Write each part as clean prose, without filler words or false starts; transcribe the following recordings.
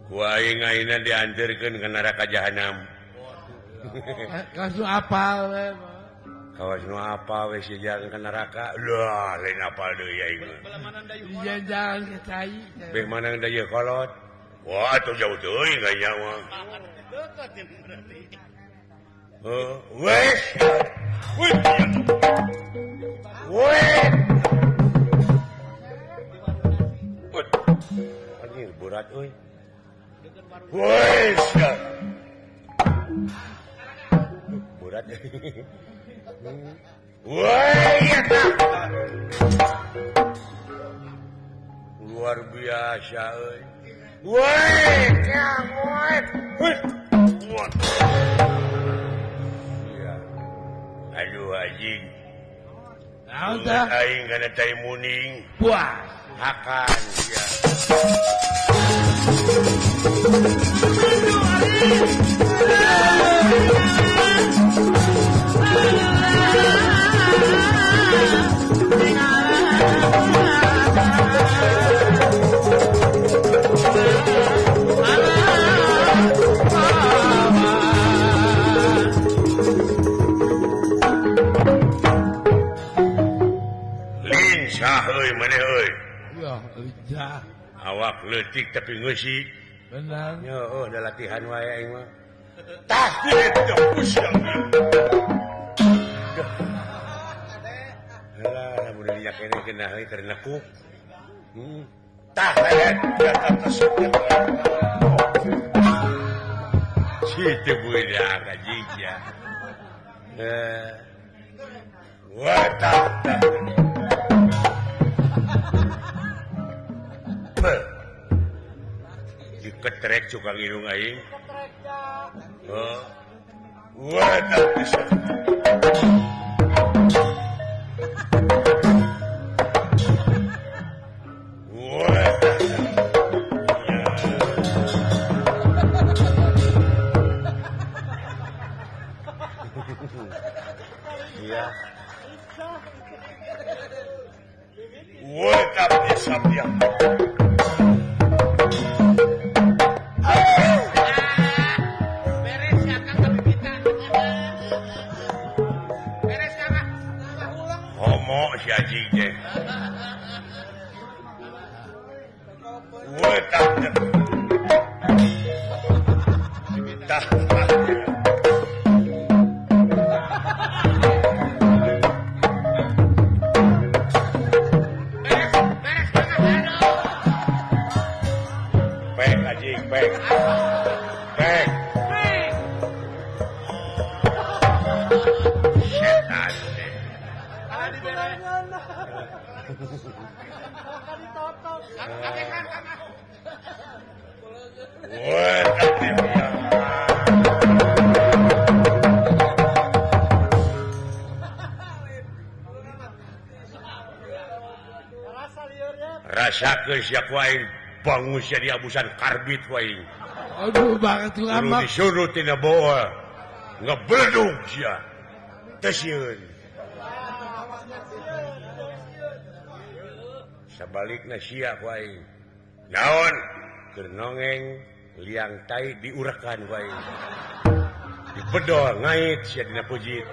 Kuaing ayeuna dianjeurkeun ka neraka jahanam. Kaos nu apal we. Kawas nu apa we si jangan ka neraka. Lah, lain apal deui aing mah. Iya jangan ke cai. Beh manang da ieu kolot. Wah, atuh jauh teuing ka nya mah. Wes. Wes. Anjing berat euy. Wes. Berat. Luar biasa euy. Iya. Aduh anjing. Naon tah? Aing kana tai muning. Puas. Hakan ya. Lincah euy maneh euy. Ya, ejah. Awak leutik tapi ngeusi. Benar. Yo, da latihan wae aing mah. Tah kitu pusing. Halah, mun dinya kene kenah euy keur nekuk. Tah ya tersebut. Situ budak anjing ya. Watak. Diketrek cukang irung aing. Watak. Iya. Watak sabya. Homo si anjing teh. Watak. Tah. Pek anjing, pek. Pek. Setan teh. Rasakeun sia ku aing bangun sia di abusan karbit ku aing. Aduh banget tuh Kudu amak. disuruh tina boa. Ngebledug sia. Teu sieun. Sabalikna sia ku aing. Naon? Keur nongeng liang tai diurekan ku aing. Dibedol ngait sia dina pujit.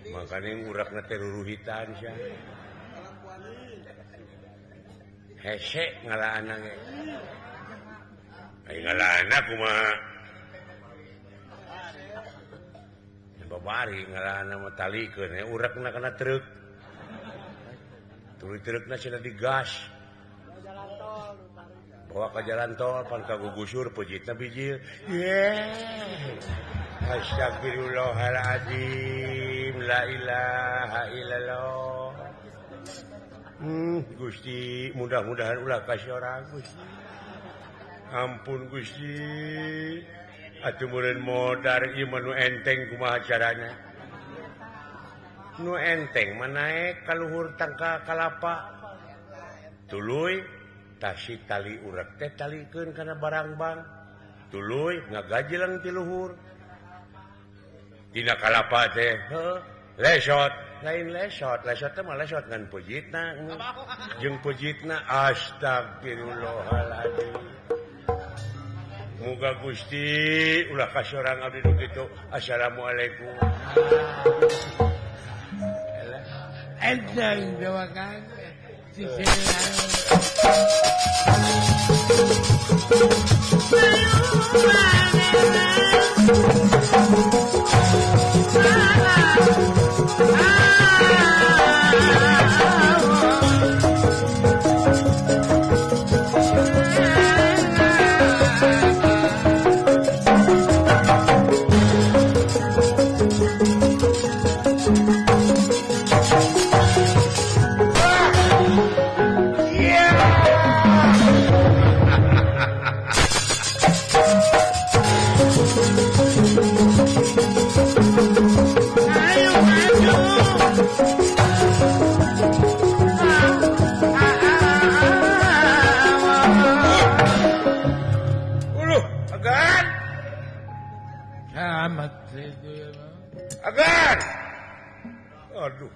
Makanya urakna teh ruruhitan sia. Hese ngalaana ge. Ai ngalaana kumaha? Babari ngalaana mah talikeun urakna kana truk. Tuluy trukna cenah digas. Bawa ka jalan tol pan kagugusur pujitna bijil. Astagfirullahaladzim. La ilaha illallah. Gusti, mudah-mudahan ulah kasih orang Gusti. Ampun Gusti. Atuh meureun modar ieu mah nu enteng kumaha carana. Nu enteng mah naek ka luhur tangka kalapa. Tuluy tasih tali urek teh talikeun kana barang bang. Tuluy ngagajelang ti luhur. Dina kalapa teh lesot lain lesot teh mah lesot ngan pujitna jeung pujitna astagfirullahaladzim muga Gusti ulah kasorang abdi nu kitu assalamualaikum Enteng doakan si Selamat itu ya, Bang. Agan! Aduh.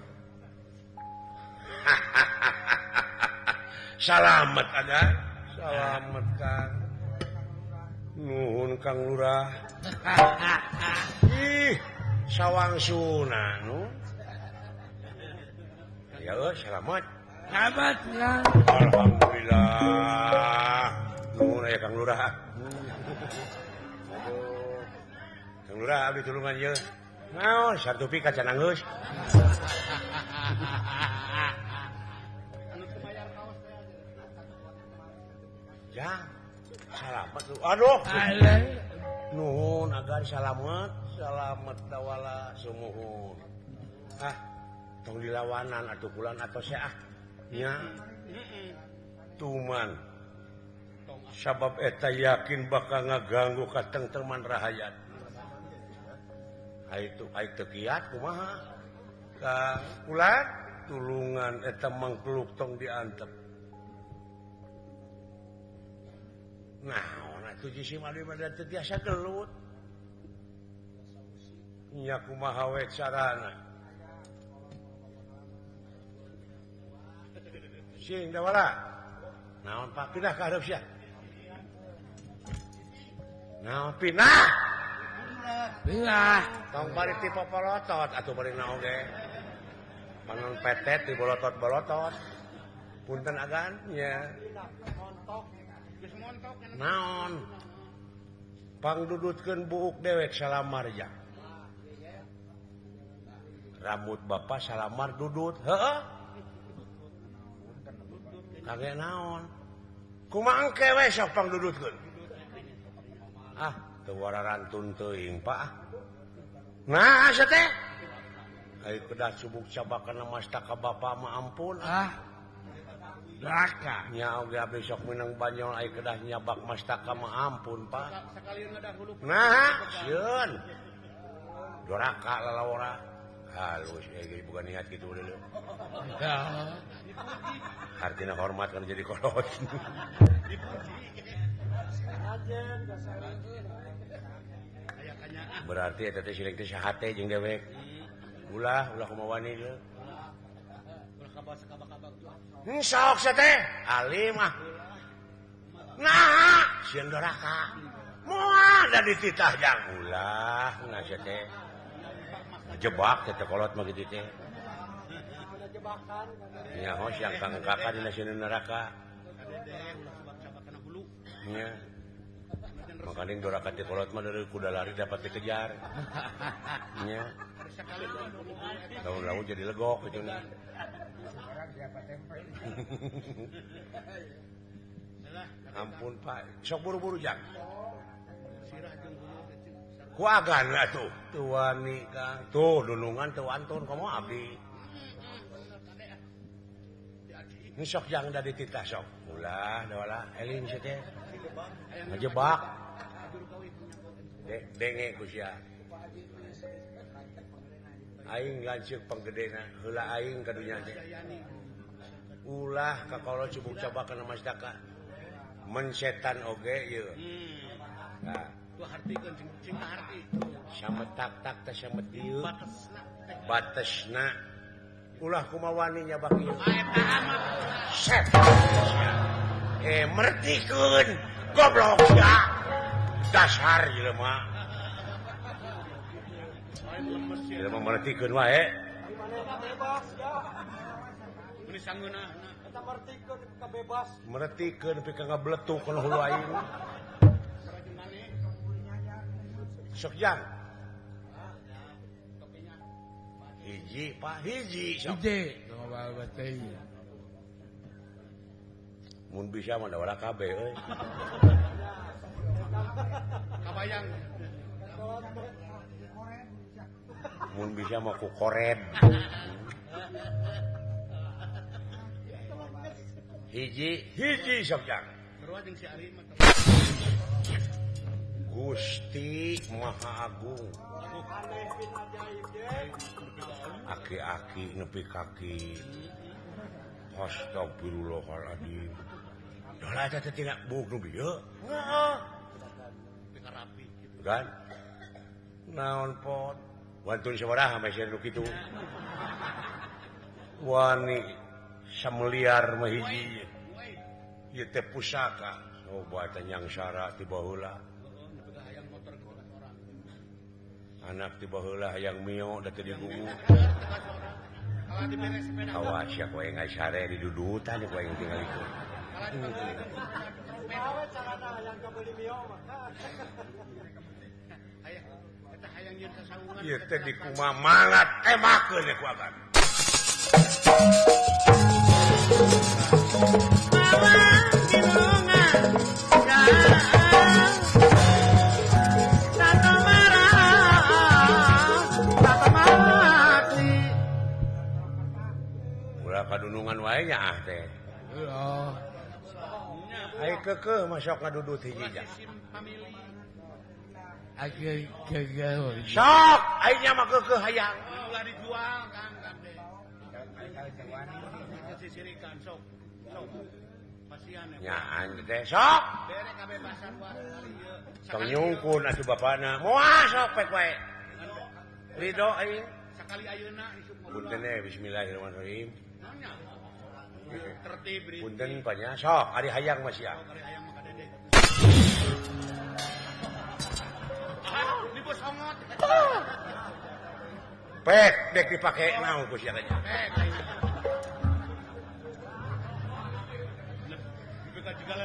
Salamet, Agan. Salamet, Kang. Nuhun, Kang Lurah. Ih, sawang suna, nu. Ya, selamat. Selamat, Kang. Alhamdulillah. Nuhun ya, Kang Lurah. Kang Lurah, abdi tulungan ye. Naon, satu pika can anggeus. Ya, salamet lu. Aduh. Nuhun agan salamet, salamet dawala sumuhun. Ah, tong dilawanan atuh kulan atau seah. Nya. Tuman. Sabab eta yakin bakal ngaganggu ka tengtengman rahayat. Itu kiat kumaha ka ulat tulungan eta mangkeluk tong diantep naon atuh jisim abdi mah teu tiasa gelut nya kumaha we carana sing dawala naon Pak pindah ka hareup sia naon pindah tong bari ti popolotot atuh bari na oge. Panon petet di bolotot-bolotot. Punten agan nya. Naon? Pangdudutkeun buuk dewek salamarja. Rambut bapak salamar dudut. Heueuh. Kage naon? Kumaha engke we sok pangdudutkeun? Ah, teu wararantun teuing Pak. Nah, asa teh? Ai kedah subuk cabakana mastaka bapa mah ampun. Laka. Nya oge abdi sok minang banyol ai kedah nyabak mastaka mah ampun, Pak. Sakalian ngadahulup. Nah, sieun. Doraka lalawara. Halus ge bukan niat kitu deuleu. Ya. Artina hormat kan jadi kolot. Berarti eta teh sileng teh sahate jeung dewek. Ulah kumaha wani ge. Ulah kabas kabak-kabak tuh. Sok sa teh alim ah. Nah, sieun doraka. Moal da dititah jang ulah nah sa teh. Jebak teh kolot mah kitu teh. Nya hos yang kang kakak dina sieun neraka. Nya. Makanya doraka ti kolot mah dari kuda lari dapat dikejar. Nya. Lalu jadi legok gitu nih. Ampun Pak, sok buru-buru jang. Kuagan atuh. Tuani Kang. Tuh dunungan teu wantun komo abdi. Ini sok jang da dititah sok. Ulah dawala eling sieu teh. Ngejebak. Denge ku sia. Aing lanceuk panggedena, heula aing ka dunya teh. Ulah ka kala cubuk coba kana mastaka. Men-setan oge ieu. Nah, tu hartikeun cing harti. Samet tak-tak teh samet dieu. Batesna ulah kumawaninya baki eta mah set mertikeun goblok ya dasar jelema jelema mertikeun wae ini sangeuna Eta mertikeun kabebas. mertikeun nepi ka ngabletuk kana hulu aing sok jang hiji pak hiji sok Ide, kau bawa batai. mun bisa mah da wala kabeh euy kabayang mun bisa mah ku koreb hiji sok jang sarua jeung si Ari mah Gusti Maha Agung aki-aki nepi kaki astagfirullahaladzim dah eta teh tina buuk nu bieu rapi gitu kan naon pot wantun sabaraha mah nu kitu wani sameliar mah hiji ieu teh pusaka obat nyangsara ti baheula anak ti baheula hayang mio da teu digugu kalau diberes sepeda awas ya kowe ngasare di dudutan kowe yang tinggal itu Awe carana hayang kabeli mio mah. aya eta hayang yeun sasaungan ieu teh di kumaha mangat temakeun ku agan ulah kadunungan wae nya ah teh Oh, ai keukeuh mah sok ngadudut hiji ja sim family aku gagal. sok aing nya mah keukeuh hayang ulah dijual Kang gade sisirikan sok pasian nya anu teh sok bere kabebasan wae hari ieu tong nyungkun atuh bapana moal sok pek wae ridho aing sakali ayeuna isuk punten bismillahirrahmanirrahim nanya tertib ri punten panya sok ari hayang mah sia kali hayang mah kadede di bos hongot pek dek dipake naon ku sia nya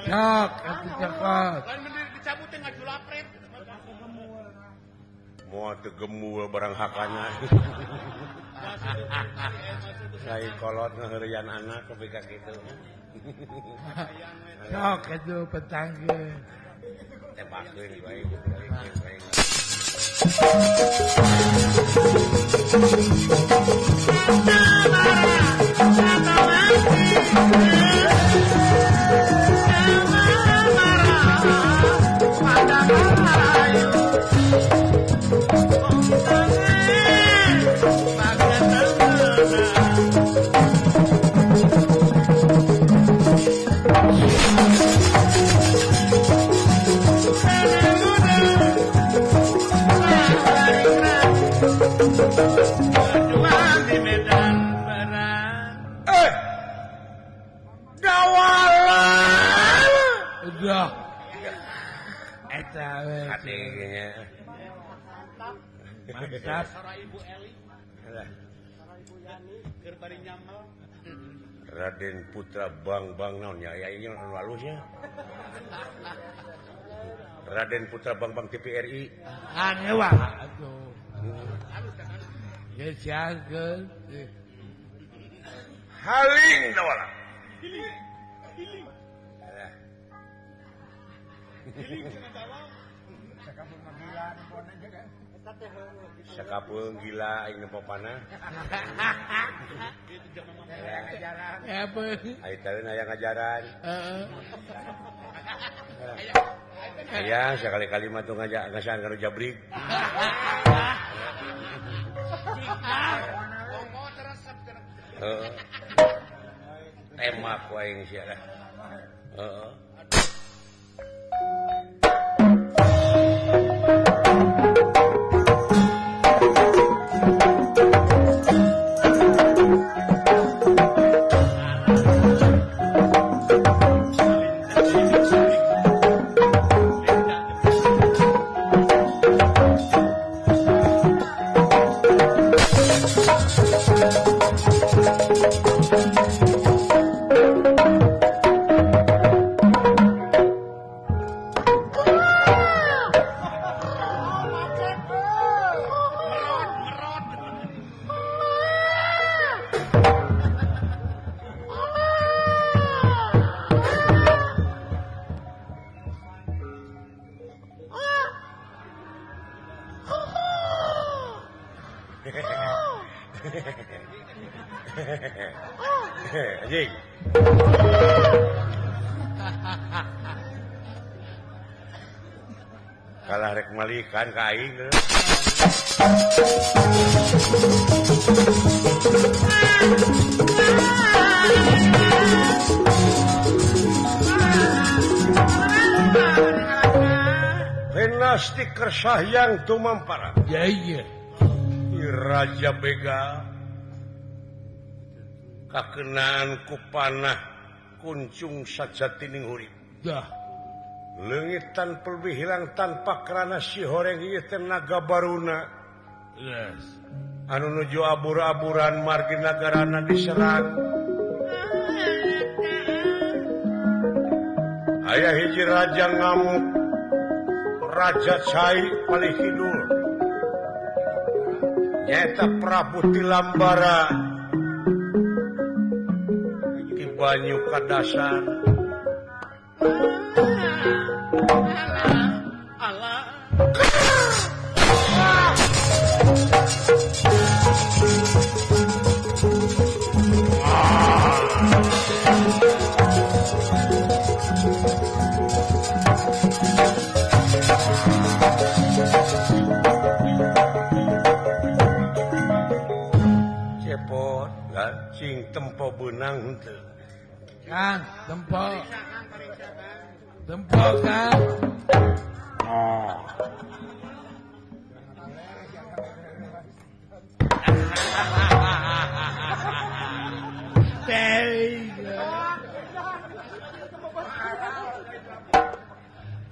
Cok, aku cokot. lain mendiri dicabutin ngaju lapret moal teu gemu barang hakana Sai kolot ngeheureyan anak tapi ka kitu Cok, itu petangga. tembakeun bae balikin bae berjuang di medan perang dawalan Udah. Eta we. adenya Mantap. Sora Ibu Eli keur bari nyamal Raden Putra Bang naon nya aya ieu anu halusnya Raden Putra Bang TPRI Aneh wah. Aduh. Ya siageun. haling dawalan sakapeung gila aing nepopana Apa? ai teh aya ngajaran Heeh. aya sekali-kali mah tuh ngajaran karo jabrik kok teresep heeh tembak wae aing sia dah heeh Anjing. Kalah rek malikan ka aing. Dinasti Kersah yang tumampara. Ya iya. Raja Bega kakenaan ku panah kuncung sajatining urip. Dah. Leungit tanpa hilang tanpa kerana si horeng ieu tenaga baruna. Yes. Anu nuju abur-aburan margi nagarana diserang. Aya hiji raja ngamuk. Raja Cai paling kidul. Nyata Prabu Tilambara di banyu kadasar. Allah. Cepot kan cing tempo benang henteu. Kang, tempo. Tempo, Kang. Dewi.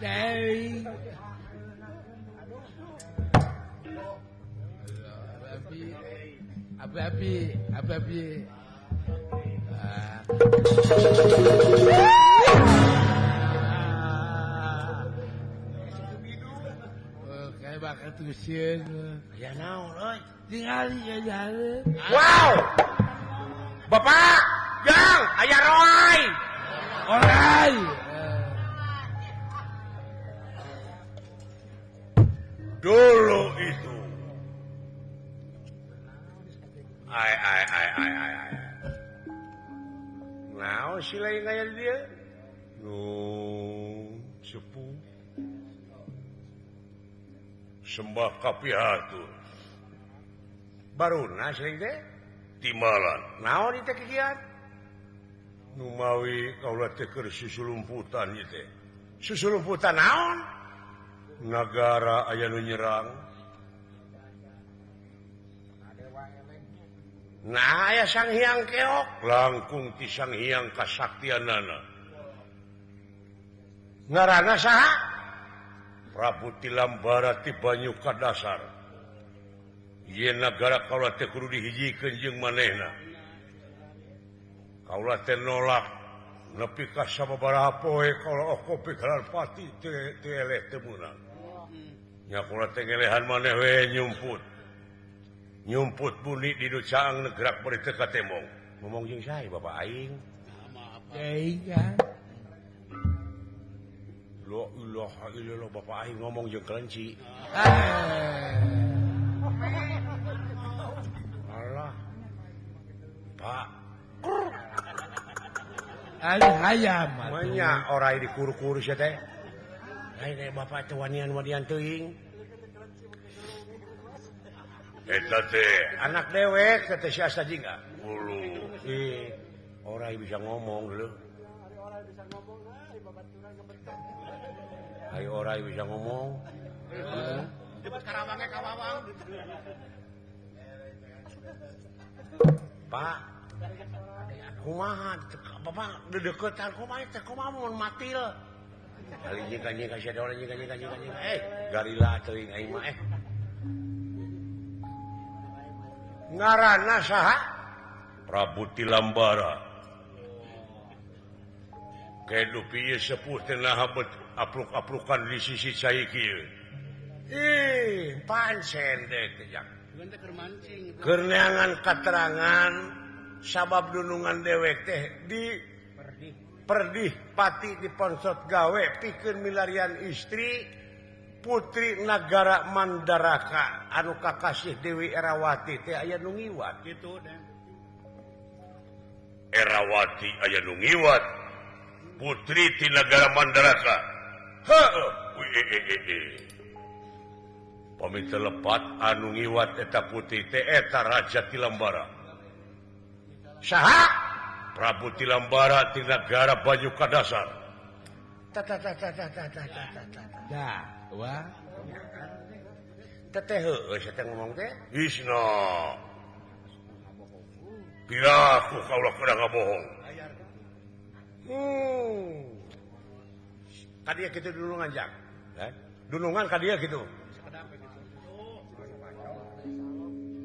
Dewi. Abi. Kayak bakal tusin. Ya naon euy. Tingali ya jalan. Wow. Bapak, Jang, aya roai. Orai. Dulu itu. Ai. Naon si lain aya dia? Sepuh. Sembah kapihatur. Baruna sering teh timbalan. Naon ieu teh kikian? Nu mawi kaula teh keur susulumputan ieu teh. Susulumputan naon? Nagara aya nu nyerang. Nah, aya Sang Hyang Keok langkung ti Sang Hyang kasaktianana. Ngaranna saha? Prabu Tilambara ti banyu kadasar. Ieu nagara kaula teh kudu dihijikeun jeung manehna. Kaula teh nolak nepi ka sababaraha poe kaula okopi kalar pati teu eleh teu meunang. Nya kaula teh ngelehan maneh we nyumput buni di caang negerak bari teu katembong. Ngomong jeung sae Bapak aing? Dewi kan. La ilaha illallah Bapak aing ngomong jeung kelenci. Allah. Pak, Ali hayam. manya orai dikuru-kuru sia teh. Lain Bapak teh wanian-wanian teuing. Eta teh anak dewek teh si asa jingga. Ulu. Orai bisa ngomong dulu. Hai orai bisa ngomong. Debet karawangnya kawawang. Pak. Kumaha Bapak dedeketan kumaha mun matil. Kali nyika sia da nyika. Garila teuing aing mah Ngaranna saha? Prabu Tilambara. Kedu pieu sepuh teh naha apluk-aplukan di sisi cai kieu. Pancen deh kejak. Bukan teh keur mancing. Keur neangan katerangan sabab dunungan dewek teh perdih pati diponsot gawe pikeun milarian istri putri nagara Mandaraka anu kakasih Dewi Erawati teh aya nu ngiwat Gitu deh. Erawati aya nu ngiwat putri ti negara Mandaraka. Heuh. Pami telepat anu ngiwat eta putri teh eta Raja Tilambara. Saha? Prabu Tilambara ti negara Banyu Kadasar. Dah, wah. Teteh heueuh saya teh ngomong teh. Isna. Piraku kaulah kada ngabohong. Kadieu kitu dulungan jak. Dunungan kadieu kitu.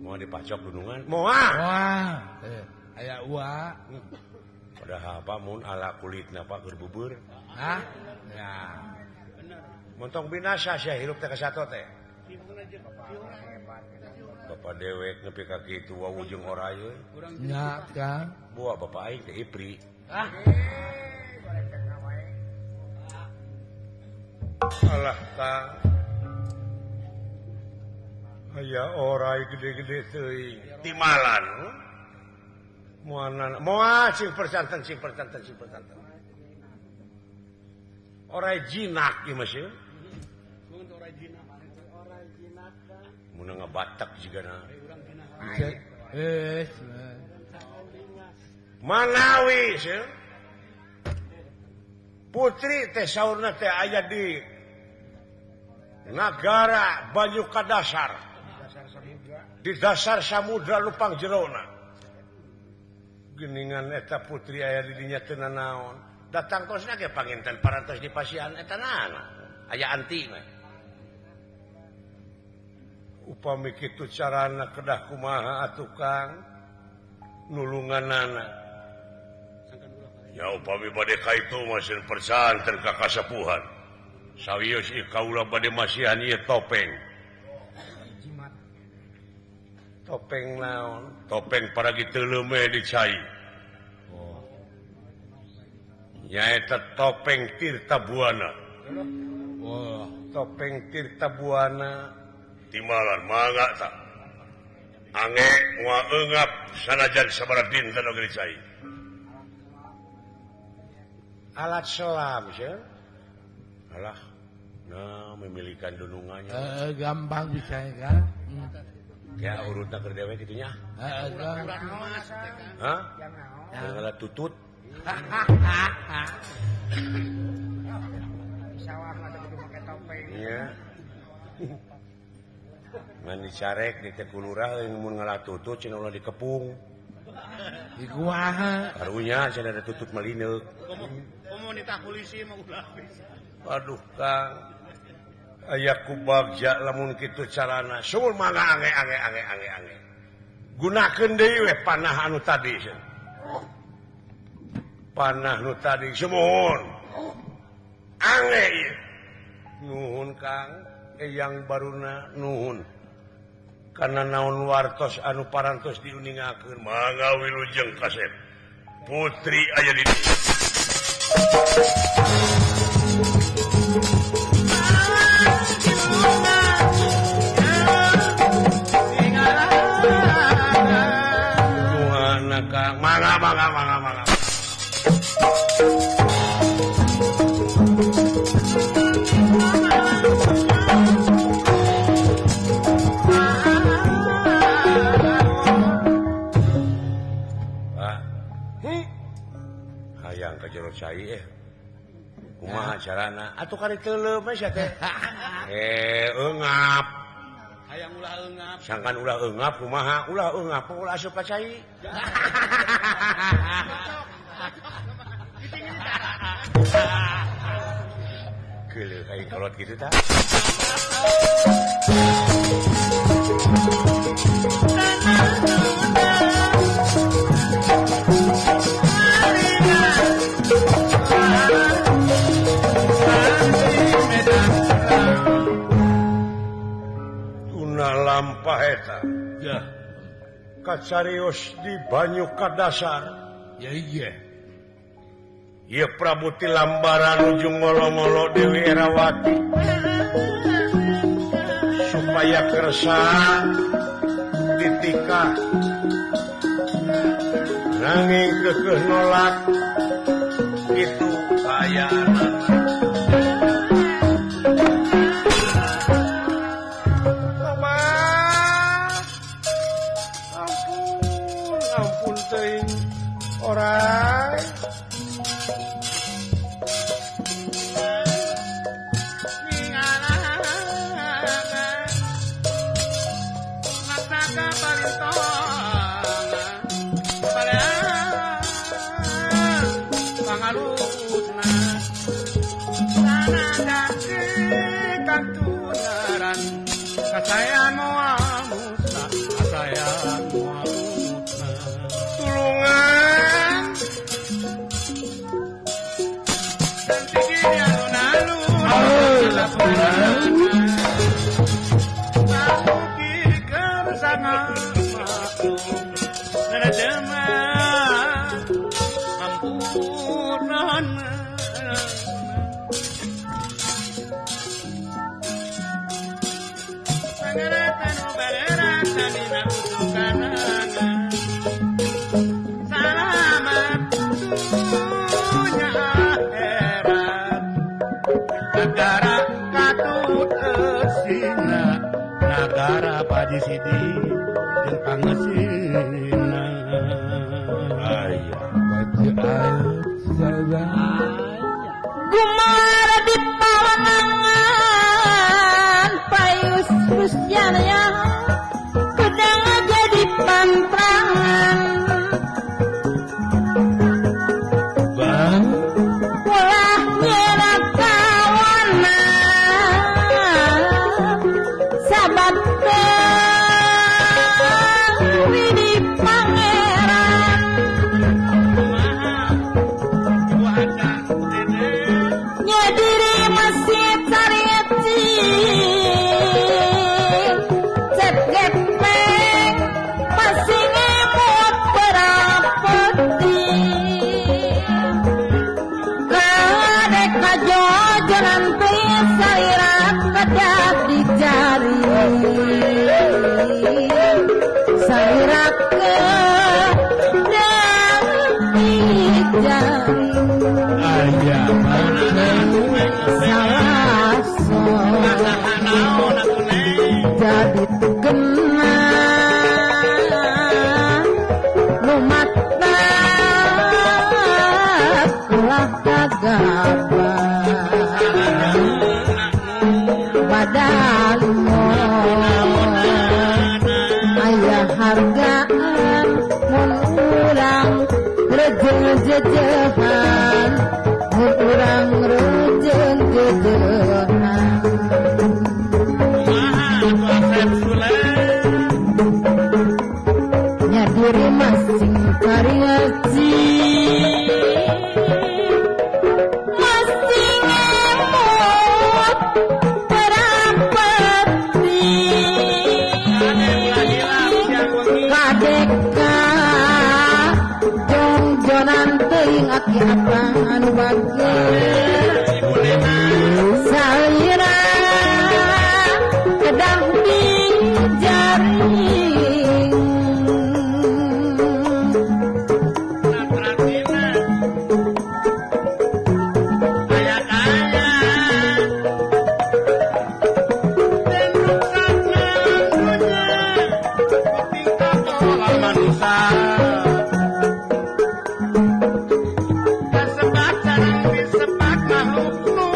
Mau dipacok dunungan? Moal. Wah. Aya uak. Padahal apa mun ala kulitna Pak keur bubur. Hah? Ya. Montong binasa sia hirup teh ka sato teh. Bapak dewek nepi ka kitu wawujung orayeun. Nya kan. Buah bapak aing teh Ipri. Alah Kang. Aya orai gede-gede teuing. Timalan. Moal sing percanten. Orai jinak ieu mah sieun. Mun ngabatak jigana. Manawi sieun. Putri teh saurna teh aya di negara Banyu Kadasar. Di dasar samudra lupang jerona. Geningan eta putri aya di dinya teu nanaon. Datang tosna ge panginten parantos di pasian eta naana. Aya anti mah. Upami kitu carana kedah kumaha atuh Kang nulunganana. Ya upami bade kaitu masih percanten ka kasepuhan. Sawios ieu kaula bade masihan ieu topeng. Topeng naon? Topeng paragi teuleume dicai. Nyaeta topeng Tirta Buana. Wah, Topeng Tirta Buana timalan mangga tak. Ange ngaeungap sanajan sabaraha dinten oge dicai. Alat selam sih. Alah. Nah, memilihkan dunungannya. gampang bisa kan? Ya urutna keur dewe kitu nya. Hah? Ngala tutut. Iya. Ngan dicarek di teh kulurah mun ngala tutut cenah ulah dikepung. Di kumaha? Karunya cenah ada tutut malineuk. Komunitas polisi mah ulah. Aduh Kang. Aya ku bagja lamun kitu carana. Sumur mangga ange. Gunakeun deui we panah anu tadi. Panah nu tadi semohon. Ange ieu. Nuhun Kang, eyang baruna nuhun. Karena naon wartos anu parantos diuningakeun mangga wilujeng kasep. Putri aya di dieu. Nuhana Kang, mangga. Hayang ka jero cai kumaha carana atuh kari teuleuh mah sia teh eungap Hayang ulah eungap. sangkan ulah eungap kumaha ulah eungap ulah asup ka cai geuleuh kain kolot kitu tah lampah eta Ya, kacarios di Banyu Kadasar ya iya. ieu Prabu Tilambara nuju ngolo-ngolo Dewi Erawati supaya kersa ditikah nanging kekeh nolak itu kayanan ampun teuing orang Kasayan muamusna, kasayan muamusna. tulungan Dan tinggi alun-alun, Tahu kiri kebersamaan maklum, Nada deman, ampunan. Pangaratan ubaratan ina usukanana Salamat dunya akhirat Negara katut esina Negara pajisidi jeung pangesina ayah baca ayat salah Gumara di pawangan payus pusjana pedang jadi pantrangan bang ulah nyerat kawanan sabat widi pangeran Wadah dede nyadiri masih cariti cep gepeng masih ngemut berapeti kadek kajojonan pisairat kedak di jari sairat kedak di jari ayah salah naon atuh neng jadi tegena lumatna ulah kagabah badanmu ayah hargaan mun urang rejeng-jejehan mun urang rejeng-jejehan nyadiri masing karyaji masing emut terapeti kadeka jong-jonan teuing aki-akan bage salira kedang di jaring Sebat sareng disebat makhluk nu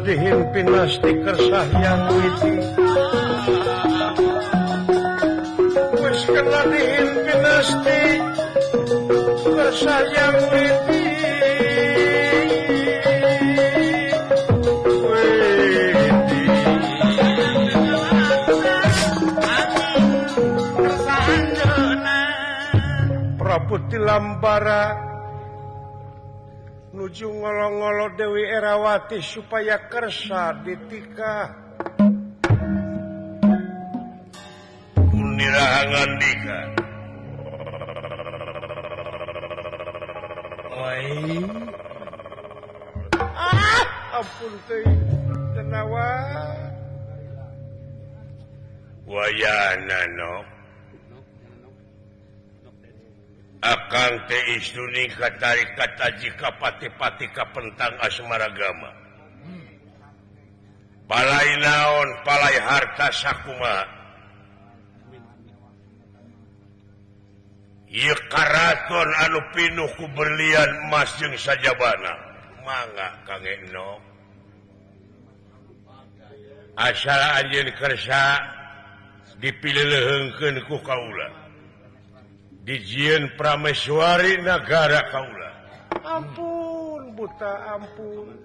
dihin pinasti kersah yang witi wis kena dihin pinasti kersah yang witi Prabu Lambara nuju ngolo-ngolo Dewi Erawati supaya kersa ditikah Nirahangan dika ampun teh tenawa wayana no Akang teh istuni katarikat aji kapati-pati kapentang asmaragama. Palai naon, palai harta sakuma. Ieu karaton anu pinuh ku berlian emas jeung sajabana. Mangga Kang Eno. Asal anjeun kersa dipileuleungkeun ku kaula. Dijieun Prameswari Nagara kaula. Ampun buta ampun.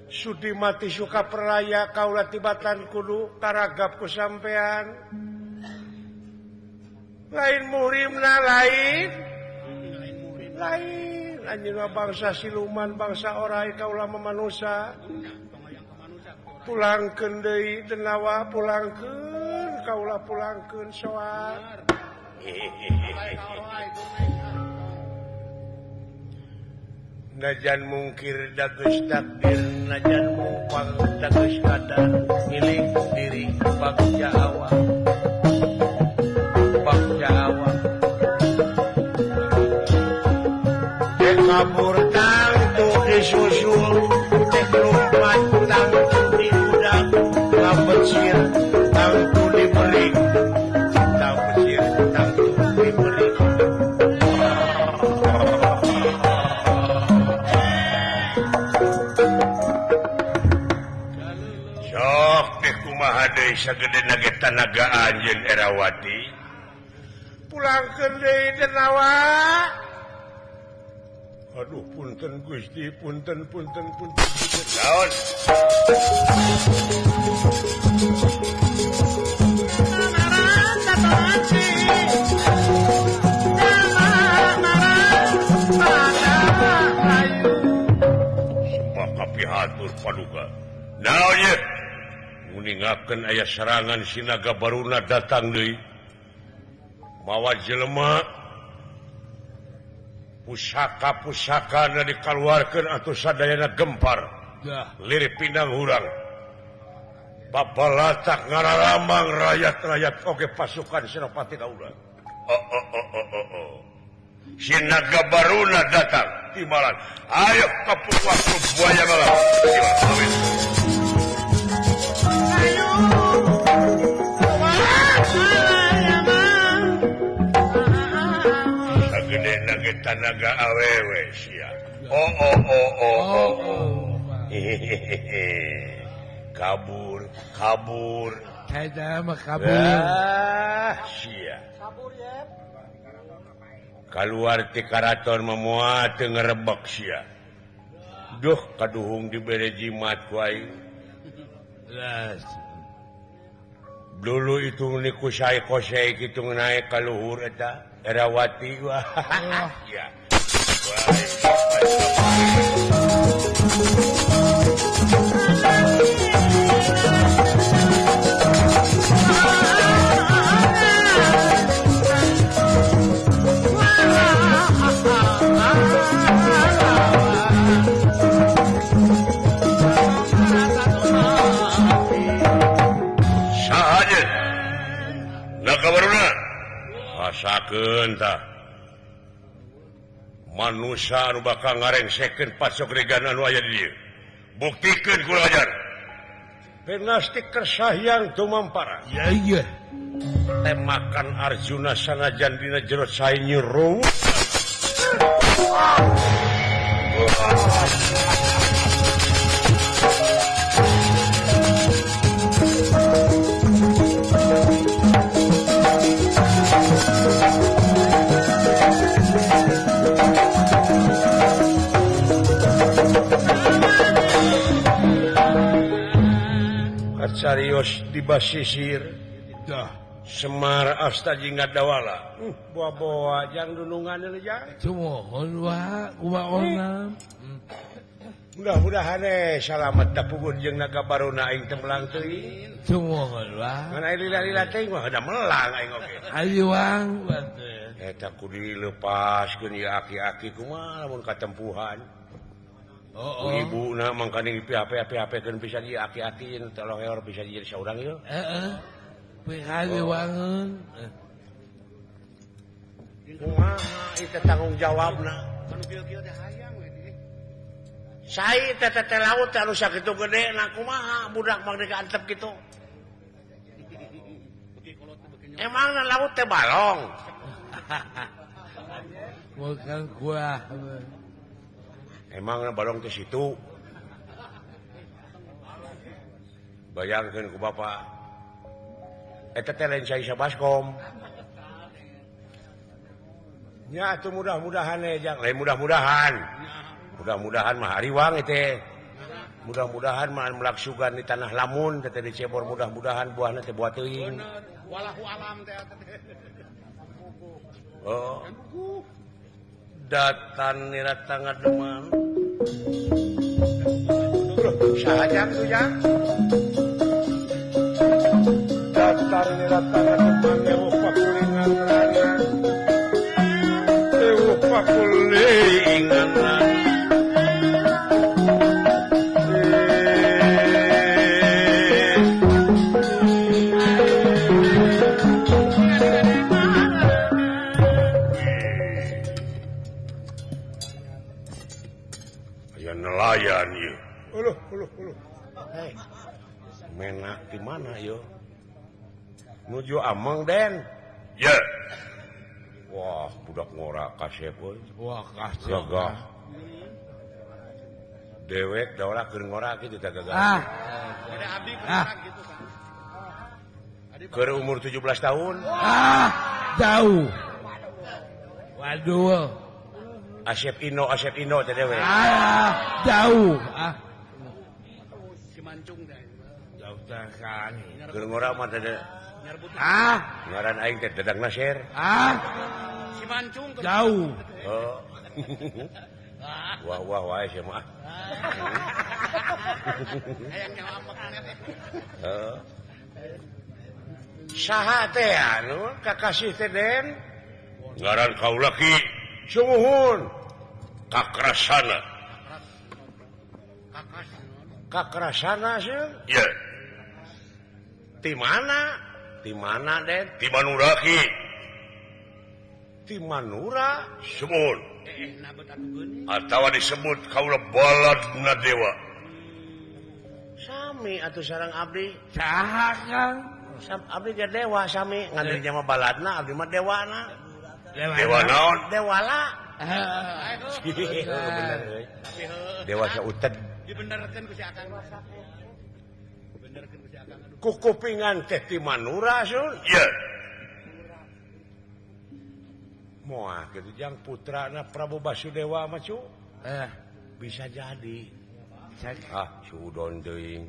Sudi mati suka peraya kaula tibatan kudu karagap ku sampean. Lain murimna lain. Lain anjeun bangsa siluman bangsa orai kaula mamanusa. Pulangkeun deui tenawa pulangkeun kaula pulangkeun soal. Najan mungkir dageus takdir najan mupang dageus kadar milik diri bagja awak dek kabur tangtu disusul dek lompat tangtu diudak ngabecir tangtu diberi sagede nage tanaga anjeun Erawati pulangkeun deui tenawa aduh punten Gusti punten naon sembah kapihatur paduka naon ye ningakeun aya serangan sinaga baruna datang deui mawa jelema pusaka-pusakana dikaluarkeun atuh sadayana gempar lirik pindang hurang babalatak ngararamang rakyat-rakyat oge pasukan Senopati kaula sinaga baruna datang timalan ayo kapuk buaya malam sagede nage tanaga awewe sia kabur Kada mah kabur sia Kabur ya. kaluar ti karaton memuat teu ngarebek sia duh kaduhung dibere jimat ku aing dulu itu niku sae-kosei kitu naik ka luhur eta Erawati wah ya rasakeun tah manusia anu bakal ngarengsekeun pasok regan anu aya di dieu buktikeun kula ajar penasti kersahyang tumampara iya temakan Arjuna sanajan dina jero sae nyuruh Carios di basisir Dah. Semar Astaji ngadawala buah-buah jang dunungan ini jang Cumohon wa kumaha. mudah-mudahan salamet da pugun jeung naga baruna aing teu melang teuing Cumohon wa. ngan aing lila-lila teuing mah da melang aing oge Ayuang bate. eta kudu dilepaskeun ieu aki-aki kumaha lamun katempuhan Oh. ibuna mangka ning pihape-pihapekeun pisan ieu aki-aki teu loheor bisa jadi saurang ieu Heeh. Ayuangeun. kumaha itu tanggung jawabna Anu kieu-kieu teh hayang we di. sai teh laut teh anu sakitu gedena kumaha budak mangde kaantep kitu emang laut teh balong Bukan kuah. emang balong teh situ bayangkeun ku Bapak eta teh lain saisa baskom nya atuh mudah-mudahan jang lain mudah-mudahan mah hariwang teh mudah-mudahan mah melaksugan di tanah lamun teh dicebor mudah-mudahan buahna teh buah teuing Walahu alam teh oh datan nirata ngademan saha jang tuh jang datan nirata ngademan ewo pakulingan raya ewo pakulingan raya nelayan ieu. Uluh. Hei. Menak di mana yo? Nuju Amang Den. Ya. Wah, budak ngora kasep euy. Wah, kasih. Gagah. Dewek da ulah keur ngora kitu teh gagah. Ada abdi kurang gitu kan. Keur umur 17 tahun. Jauh. Waduh. Asep Ino teh dewek. Jauh. Si mancung teh. Jauh kan. Keur ngora mah teh Nyarbut ngaran aing teh Dadang Nasir. si mancung keur Jauh. Oh. Wah wae sia mah. hayang nyalamet teh. Heeh. Saha teh anu kakasih teh Den? Ngaran kaula Ki Sumuhun. Kakrasana. Kakas. Kakrasana sih? Iya. Di mana? Di mana Den? Di Manura Ki. Di Manura. Sumun. na betatukeun Atawa disebut kaula baladna dewa. Sami atuh sareng abdi. Saha Kang? Abdi ge dewa sami ngadirinya mah baladna abdi mah dewana. Dewa naon? Dewala. Bener. Bener euy. Dewa sauted. dibenerkeun ku si Akang benerkeun ku si Akang aduh Ku kupingan teh ti Manura sun. Iya. Moal kitu jang putrana Prabu Basudewa mah cu. Eh, Bisa jadi. cek. Sudon teuing.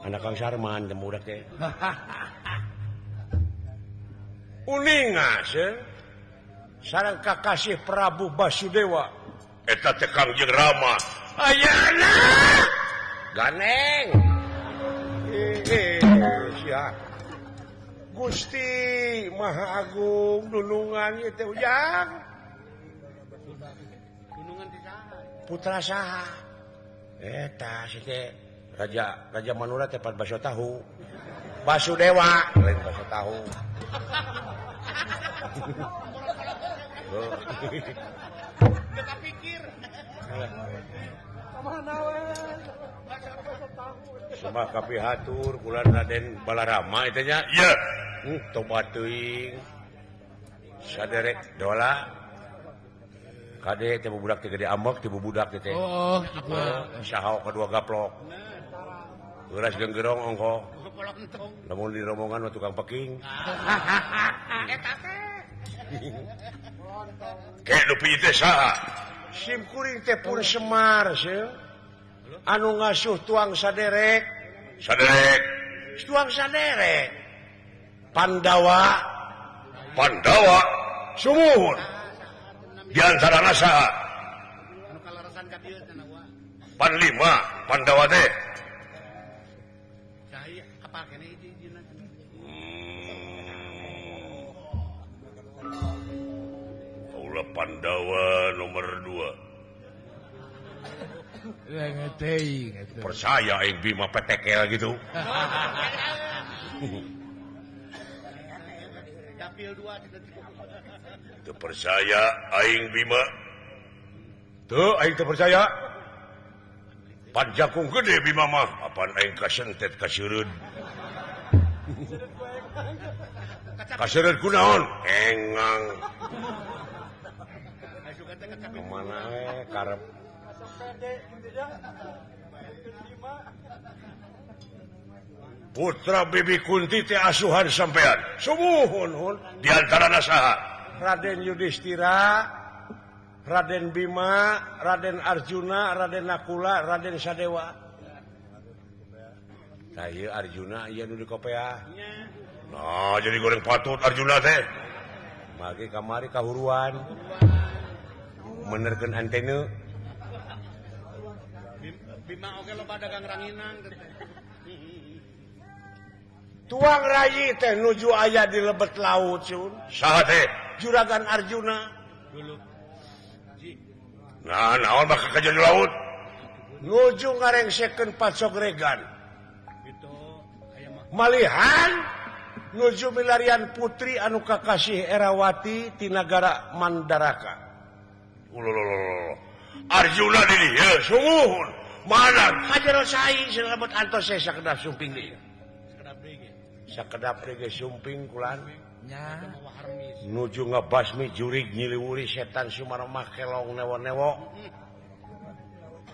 Anak Kang Sarman teh budak teh. Uninga sih. Sareng kakasih Prabu Basudewa. Eta teh Kangjeng Rama. Ayana. Ganeng. Sia. Gusti Maha Agung dunungan ieu teh ujang. gunungan ti saha Putra saha? Eta si teh Raja Manura teh Baso Tahu. Basudewa lain Baso Tahu. teu kapikir Semua kapihatur kulan Raden Balarama itu nya. Iya. Tobat teuing. Saderek dola. Kade teh budak teh gede ambek ti budak teh. Oh, Saha kedua gaplok. Geuras genggerong ongko. polok entong Lamun di rombongan mah tukang peking. eta teh Kayak dupi teh saha? Sim kuring teh pun Semar sih. Anu ngasuh tuang saderek. Saderek. tuang sadere Pandawa sumuhun di antara nasaha anu kalarasan ka dieu teh nawa Panlima Pandawa teh cahaya apa kene hiji-hijina Kaula Pandawa nomor 2 ngetei percaya aing Bima petekel gitu dapil 2 teu percaya aing Bima tuh aing teu percaya pan jakung gede Bima mah apaan aing kasentet kaseureud kaseureud kunaon engang kemana karep putra Bibi Kunti teh asuhan sampean sumuhun hun di antara nasaha Raden Yudhistira Raden Bima Raden Arjuna Raden Nakula Raden Sadewa nah ieu Arjuna ieu nu di kopea nah jadi goreng patut Arjuna teh magi kamari kahuruan menerkeun antena Bima oge loba dagang ranginang tuang rayi teh nuju aya di lebet laut sun saha teh juragan Arjuna dulu nah naon bakal ka jadi laut nuju ngarengsekeun pacogregan gitu aya mah malihan nuju milarian putri anu kakasih Erawati ti nagara Mandaraka ulululul Arjuna di dieu sumuhun mana hajar sai selebet antos saya sakedap sumping deui sekedap deui ge sakedap deui ge sumping kulan nya mau harmis nuju ngebasmi jurig nyiliwuri setan sumaremah kelong newo-newo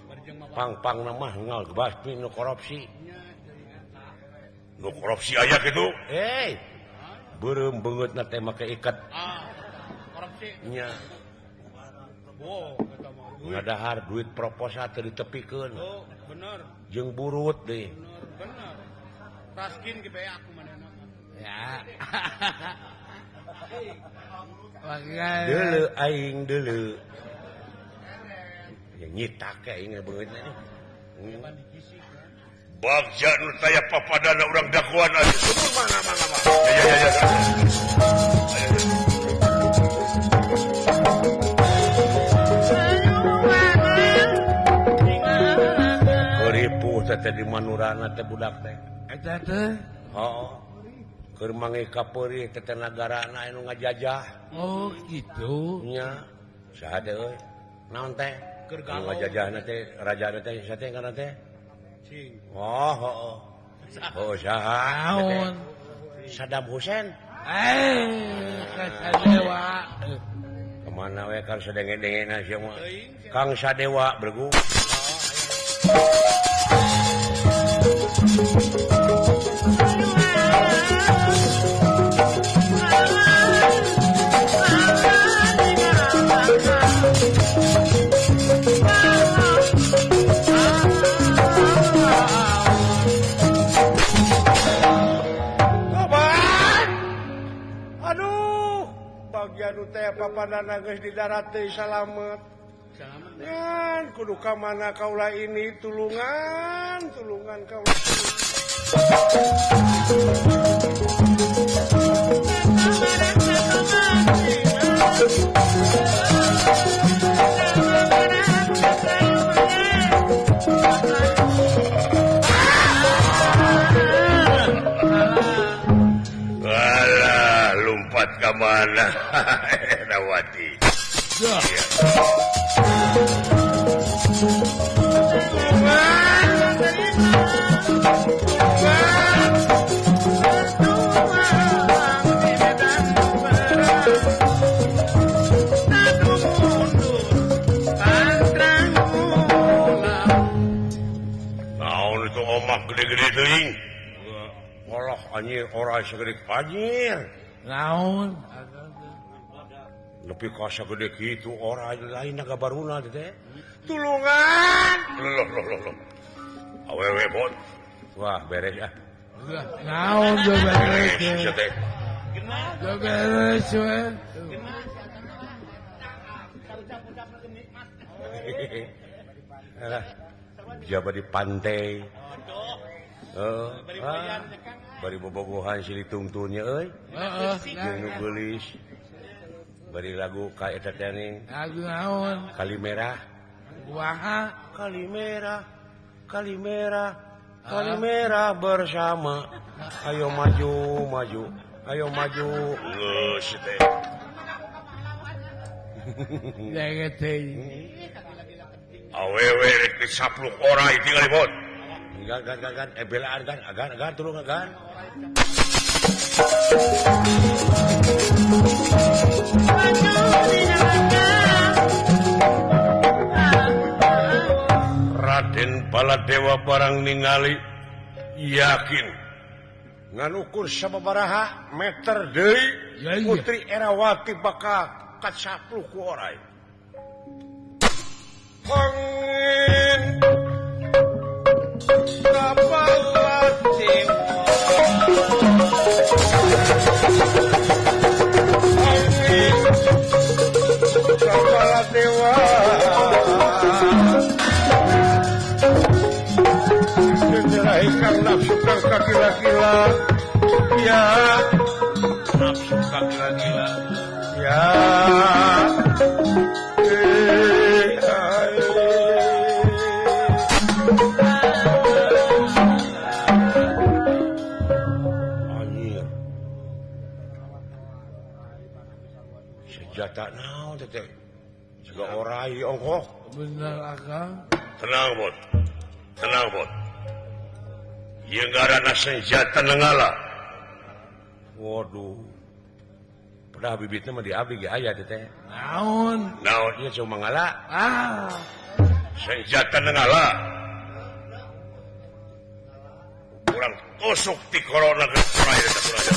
barjeng mah pang-pang mah ngebasmi nu korupsi nu korupsi aya kitu beureum beungeutna teh make iket korupsi nya wow kata mah ngadahar duit proposal teu ditepikeun oh bener jeung burut deui bener taskin ge bae aku manehna ya makanya deuleu aing deuleu ya nyitak ke aing beungeutna bagja nu taya papadana urang dakwaan aya mangga ya ripuh teh di manurana teh budak teh eta teh heeh keur mangi kapeuri teh nagarana anu ngajajah oh gitu nya saha teh euy naon teh Keur anu galau. ngajajahna teh rajana teh saha teh kana teh cing oh heeh oh saha naon Saddam Hussein kasadewa kemana we Kang sadenge-dengena sia mah teuing Kang Sadewa bergu aduh bagian teh papanana geus di darat teh salamet selamat ngan kudu ka mana kaula ini tulungan kaula alah lumpat ka mana Rawati naon itu omak gede-gede teuing Allah anjir ora sagede anjir naon nepi ka sagede kitu ora lain ngabaruna teh tulungan loh awewe bot wah beres ah Naon jo beres. Sia teh. Jo beres we. Alah. Jaba di pantai. Bari bobogohan silih tungtunnya euy. Heeh. Jeung nu geulis. Bari lagu ka eta teh ning Lagu naon? Kali Merah. Kumaha? Kali merah, kali merah, kali merah bersama. Ayo maju, maju, ayo maju. Geus teh. Jangan teh. Awewe rek disapluk orai tinggal ibot. Gan, belaan gan, agan, tulung agan. Raden Baladewa barang ningali yakin Ngan ukur sababaraha meter deui Ya, iya. Putri Erawati bakal kacapluk ku orai. Angin kapalati angin kapaladewa Jenderaikan nafsu kang kakila-kila. Ya nafsu kang kakila-kila. Ya anjir. Senjata naon teh? Juga orai ongkoh. Bener akang. tenang bot. Tenang bot. Ieu ngaranna senjata nenggala. Waduh. Padahal bibitnya mah di abdi ge aya teh. Naon? Naon Ieu cuma ngala. Ah. senjata nenggala. Kurang tusuk ti corona ke kurai eta kuraja.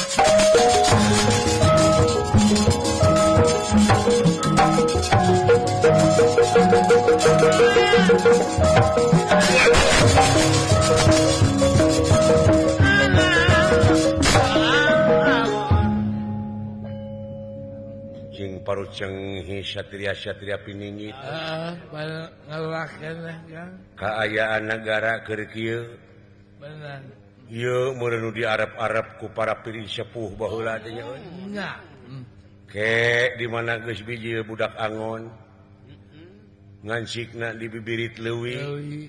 Jeung parut cenghi satria-satria piningit. Pada ngelahkan lah kan. Kaayaan negara keur kieu. Bener. Ieu meureun nu diarep-arep ku para piri sepuh baheula teh nya. Enggak. Ke di mana geus biji budak angon. Ngancikna di bibirit leuwih. Deui.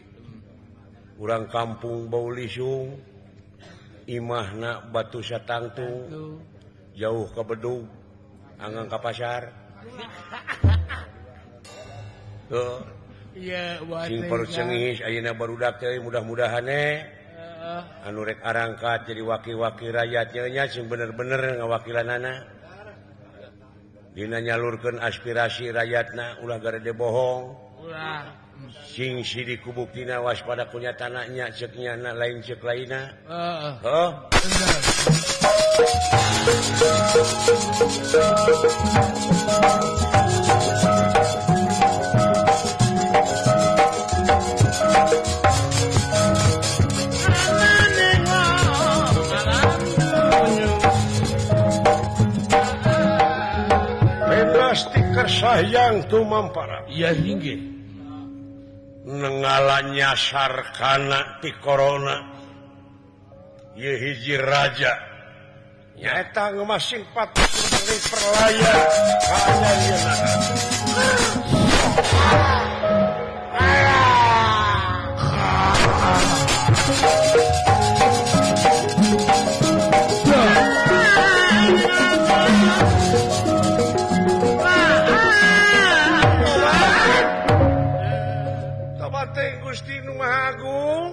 Urang kampung bau lisung. Imahna batu satangtung. Tuh. Jauh ka bedug. Anggang ka pasar. Tuh. Iya, buat Sing parut cengis ayeuna barudak teh mudah-mudahan anu rek arangkat jadi wakil-wakil rakyatnya nya sing bener-bener ngawakilanana. Dina nyalurkeun aspirasi rakyatna ulah garede bohong. Ulah. Sing sidik kubuktina waspada kunyatana nya ceuk nyana lain ceuk laina. Heeh. Heuh. Bener. Bebas ti kersayang tumampara. Iya hinggih. Nenggala nyasar kana ti corona. Ieu hiji raja. Nyaeta ngemasing patus sebagai perlaya kaanyanieuna. Kabate Gusti Nu Maha Agung.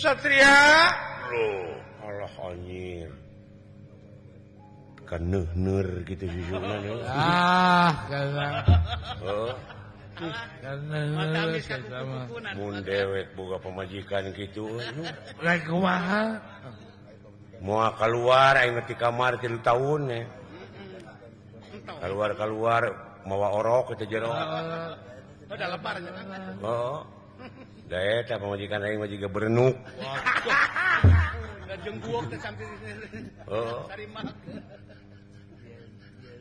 Satria. Loh, Allah anjir. neuner gitu susuna Karena sama. mun dewek boga pamajikan gitu Rek kumaha? moal keluar aing di kamar 3 tahun ya keluar mawa orok ke jero Udah lepar ya. da eta pamajikan aing mah jiga berenuk Jengguok teh sampai Sarima.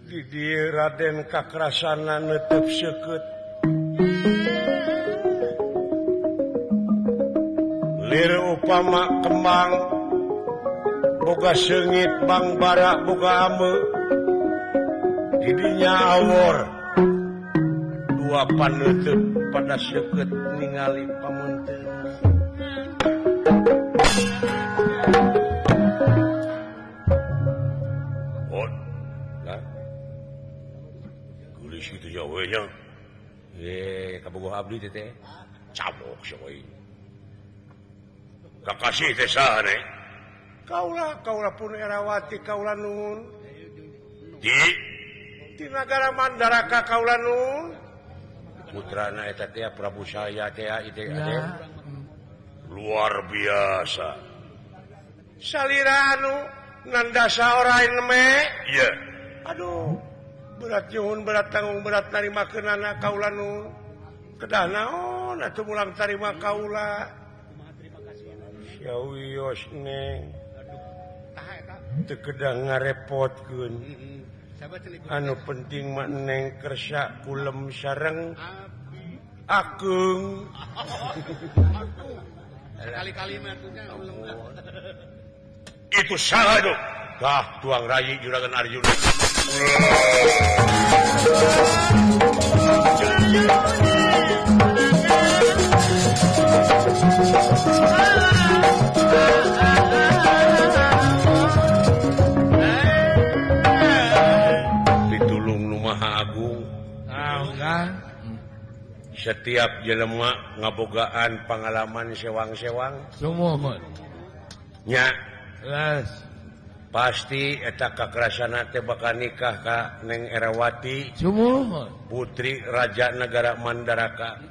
di dieu Raden kakrasana neuteup seukeut lir upama kembang boga seungit bang bara boga ame didinya awor dua paneuteuk pada seukeut ningali pamunteun geus kitu nya we nya kabogoh abdi teh cabok seuy kakasih teh saha ne kaula pun Erawati kaula nuhun di nagara Mandaraka kaula nuhun putrana eta teh Prabu Saya teh itu luar biasa salira anu nandasa orain me iya aduh berat nyuhun berat tanggung berat narimakeunana kaula nuhun kedah naon atuh mulang tarima kaula ya wios neng teu kedah ngarepotkeun anu penting mah neng kersa kulem sareng akeung Kali-kali mah Itu salah itu. tuang rayi juragan Arjuna pitulung nu maha agung setiap jelema ngabogaan pengalaman sewang-sewang nya pasti eta kakrasana teh bakal nikah ka Neng Erawati putri Raja Negara Mandaraka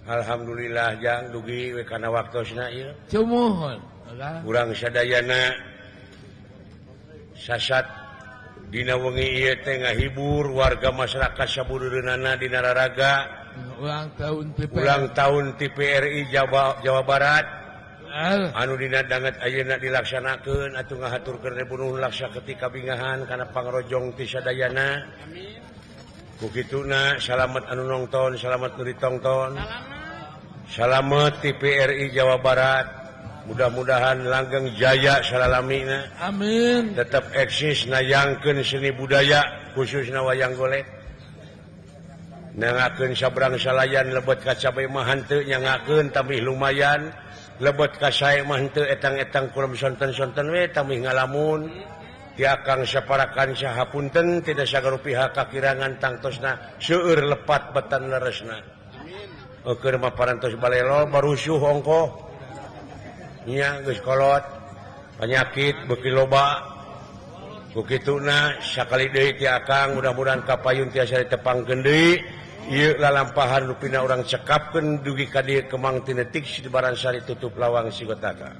alhamdulillah jang dugi we kana waktosna ieu urang sadayana sasat dina wengi ieu teh ngahibur warga masyarakat saburureunana di Nararaga ulang tahun TPRI Jawa Barat anu dina danget ayeuna dilaksanakeun atuh ngahaturkeun rebunuh laksa ketika bingahan kana pangrojong ti sadayana ku kituna salamet anu nongton salamet nu ditongton salamet TPRI Jawa Barat mudah-mudahan langgeng jaya salalamina amin tetap eksis nayangkeun seni budaya khususna wayang golek nangakeun sabrang salayan lebet ka cabai mah henteu nyangakeun tambih lumayan lebet ka sae mah henteu etang-etang kulem sonten-sonten we tambih ngalamun ti akang saparakan sahapunten tidak sagarupiha kakirangan tangtosna seueur lepat betan leresna keur mah parantos balelo barusuh ongkoh nya geus kolot penyakit beuki loba ku kituna sakali deui ti akang mudah-mudahan kapayun tiasa ditepangkeun deui ieu lalampahan rupina urang cekapkeun dugi ka dieu kemang tinetik sibaran sari tutup lawang sigotaka